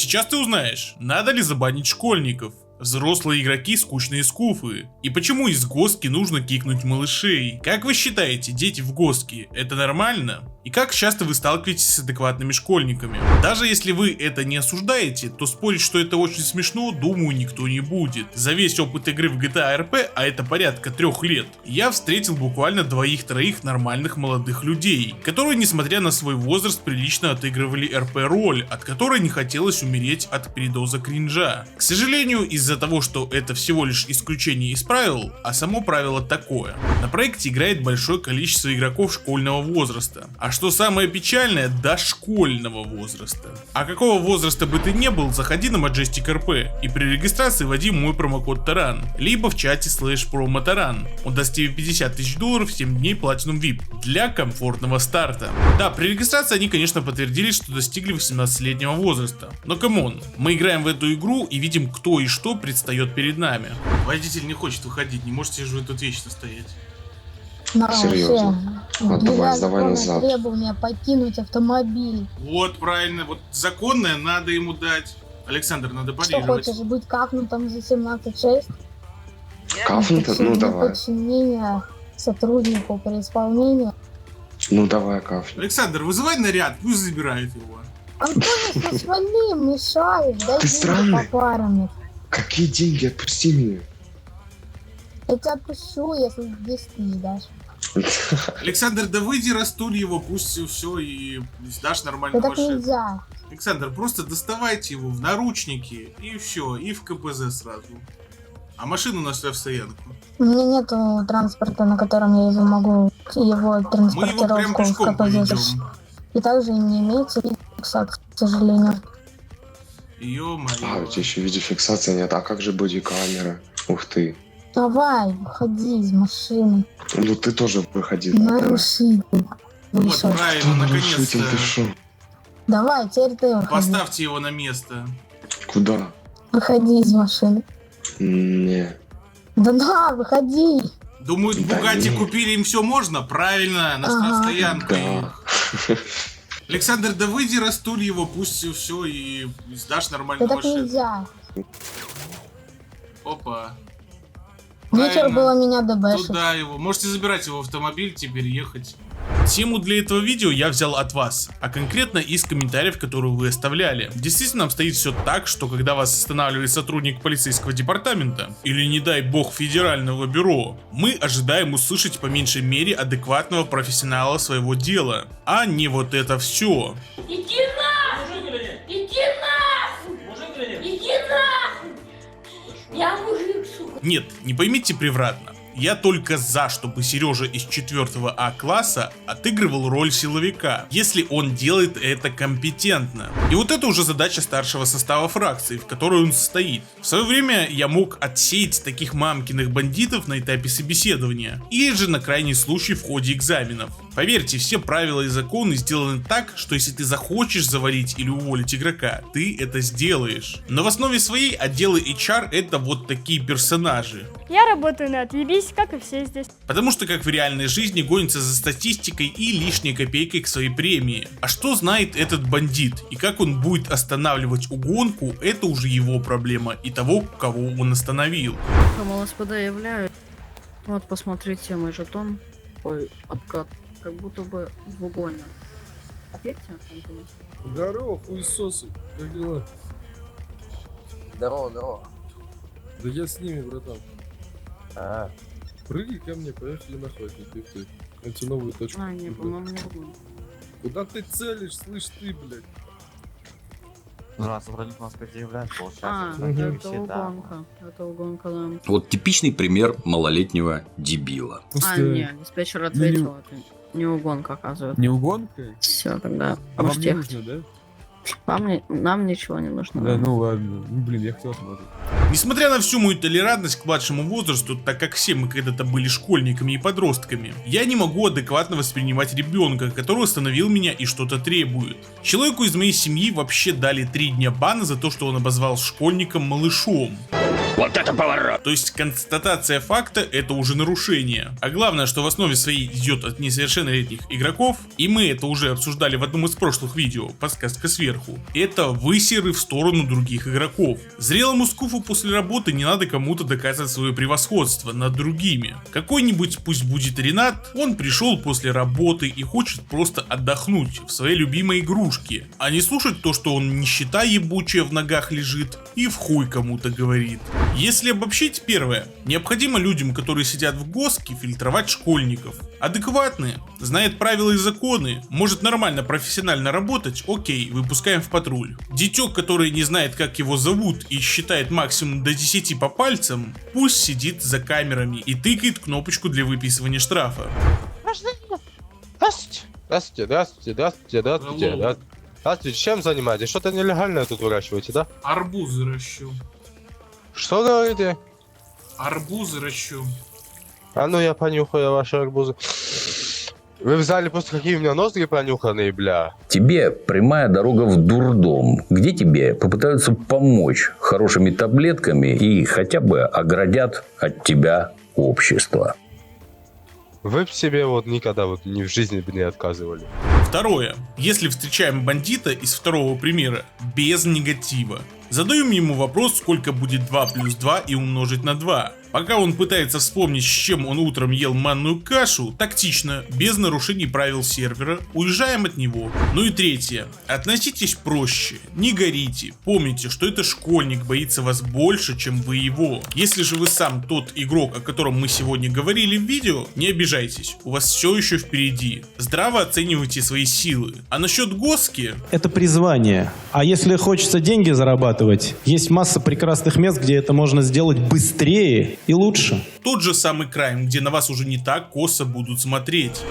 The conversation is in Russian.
Сейчас ты узнаешь, надо ли забанить школьников. Взрослые игроки скучные скуфы. И почему из Госки нужно кикнуть малышей? Как вы считаете, дети в Госке это нормально? И как часто вы сталкиваетесь с адекватными школьниками? Даже если вы это не осуждаете, то спорить, что это очень смешно, думаю, никто не будет. За весь опыт игры в GTA RP, а это порядка 3 лет, я встретил буквально 2-3 нормальных молодых людей, которые, несмотря на свой возраст, прилично отыгрывали RP роль, от которой не хотелось умереть от передоза кринжа. К сожалению, из-за того, что это всего лишь исключение из правил, а само правило такое. На проекте играет большое количество игроков школьного возраста. А что самое печальное, дошкольного возраста. А какого возраста бы ты не был, заходи на Majestic RP и при регистрации вводи мой промокод Таран, либо в чате /promotaran. Он даст тебе $50 000 в 7 дней Platinum VIP для комфортного старта. Да, при регистрации они, конечно, подтвердили, что достигли 18-летнего возраста. Но камон, мы играем в эту игру и видим, кто и что предстает перед нами. Водитель не хочет выходить, не можете же вы тут вечно стоять. Серьезно. Вот давай назад. Требование покинуть автомобиль. Вот правильно, вот законное надо ему дать. Александр, надо Что парировать. хочешь быть кафнутым за 17.6? Кафнуто? Ну давай. Подчинение сотруднику при исполнении. Ну давай кафнем. Александр, вызывай наряд, пусть забирает его. Антоnis, свали, мешаешь, дай Ты деньги странный. по парам. Какие деньги? Отпусти меня. Я тебя отпущу, если 10 не дашь. Александр, да выйди, растуль его, пусть все и сдашь Да нормальную так машину. нельзя. Александр, просто доставайте его в наручники и все, и в КПЗ сразу. А машину на стоянку. У меня нету транспорта, на котором я его могу, его Мы его прям транспортировку в пешком КПЗ поведем. совершить. И также не имеется фиксации, к сожалению. А, у Ё-моё. тебя еще видеофиксации нет. А как же бодикамера? Ух ты. Давай, выходи из машины. Ну ты тоже выходи. Давай. Нарушитель. Вот, Вышел. правильно, Кто нарушитель? наконец-то. Ты шо? Давай, теперь ты выходи. Поставьте его на место. Куда? Выходи из машины. Не. Да, выходи. Думают, Да Бугатти не. купили, им все можно? Правильно, на Ага. стоянку. Да. Александр, да выйди, растуль его, пусть все и сдашь Да нормальную так машину. нельзя. Опа. Вечер Правильно. было меня дебэшить. Туда его. Можете забирать его в автомобиль, теперь ехать. Тему для этого видео я взял от вас, а конкретно из комментариев, которые вы оставляли. Действительно обстоит все так, что когда вас останавливает сотрудник полицейского департамента, или не дай бог федерального бюро, мы ожидаем услышать по меньшей мере адекватного профессионала своего дела, а не вот это все. Иди нахуй! Иди нахуй! Иди нахуй! Я мужик, сука. Нет, не поймите превратно. Я только за, чтобы Сережа из 4 А класса отыгрывал роль силовика, если он делает это компетентно. И вот это уже задача старшего состава фракции, в которой он состоит. В свое время я мог отсеять таких мамкиных бандитов на этапе собеседования, или же на крайний случай в ходе экзаменов. Поверьте, все правила и законы сделаны так, что если ты захочешь завалить или уволить игрока, ты это сделаешь. Но в основе своей отделы HR это вот такие персонажи. Я работаю на отъебись, как и все здесь. Потому что как в реальной жизни гонится за статистикой и лишней копейкой к своей премии. А что знает этот бандит и как он будет останавливать угонку, это уже его проблема и того, кого он остановил. МЛСПД являюсь. Вот, посмотрите мой жетон. Ой, откат. Как будто бы в угоне. Ответьте, Антон. Здорово, хуесосы. Как дела? Здорово. Да я с ними, братан. А, Прыгай ко мне, поехали на охотник, ты. Найти новую точку. А, не, по-моему, не угон. Куда ты целишь, слышь ты, блядь? раз сотрудник у нас предъявляет, А, получается. это угонка. Это угонка, да. Вот типичный пример малолетнего дебила. А, не, диспетчер ответил, это не угонка, оказывается. Не угонка? Все, тогда А вам можете не ехать. нужно, да? Нам ничего не нужно. Да, ну ладно. Ну блин, я хотел смотреть. Несмотря на всю мою толерантность к младшему возрасту, так как все мы когда-то были школьниками и подростками, я не могу адекватно воспринимать ребенка, который остановил меня и что-то требует. Человеку из моей семьи вообще дали 3 дня бана за то, что он обозвал школьником малышом. Вот это поворот! То есть констатация факта — это уже нарушение. А главное, что в основе своей идет от несовершеннолетних игроков, и мы это уже обсуждали в одном из прошлых видео, подсказка сверху, это высеры в сторону других игроков. Зрелому скуфу после работы не надо кому-то доказывать свое превосходство над другими. Какой-нибудь, пусть будет Ренат, он пришел после работы и хочет просто отдохнуть в своей любимой игрушке, а не слушать то, что он нищета ебучая в ногах лежит и в хуй кому-то говорит. Если обобщить первое, необходимо людям, которые сидят в госке, фильтровать школьников. Адекватные, знает правила и законы, может нормально профессионально работать, окей, выпускаем в патруль. Дитек, который не знает, как его зовут и считает максимум до 10 по пальцам, пусть сидит за камерами и тыкает кнопочку для выписывания штрафа. Здравствуйте. Здравствуйте, здравствуйте, здравствуйте, здравствуйте. Алло. Здравствуйте, чем занимаетесь? Что-то нелегальное тут выращиваете, да? Арбузы ращу. Что говорите? Арбузы ращу. А ну я понюхаю ваши арбузы. Вы взяли просто какие у меня ноздри пронюханные, бля. Тебе прямая дорога в дурдом, где тебе попытаются помочь хорошими таблетками и хотя бы оградят от тебя общество. Вы б себе вот никогда вот ни в жизни бы не отказывали. Второе. Если встречаем бандита из второго примера, без негатива. Задаем ему вопрос, сколько будет 2 плюс 2 и умножить на 2. Пока он пытается вспомнить, с чем он утром ел манную кашу, тактично, без нарушений правил сервера, уезжаем от него. Ну и третье. Относитесь проще, не горите. Помните, что это школьник боится вас больше, чем вы его. Если же вы сам тот игрок, о котором мы сегодня говорили в видео, не обижайтесь, у вас все еще впереди. Здраво оценивайте свои силы. А насчет госки... Это призвание. А если хочется деньги зарабатывать, есть масса прекрасных мест, где это можно сделать быстрее и лучше. Тот же самый Крайм, где на вас уже не так косо будут смотреть.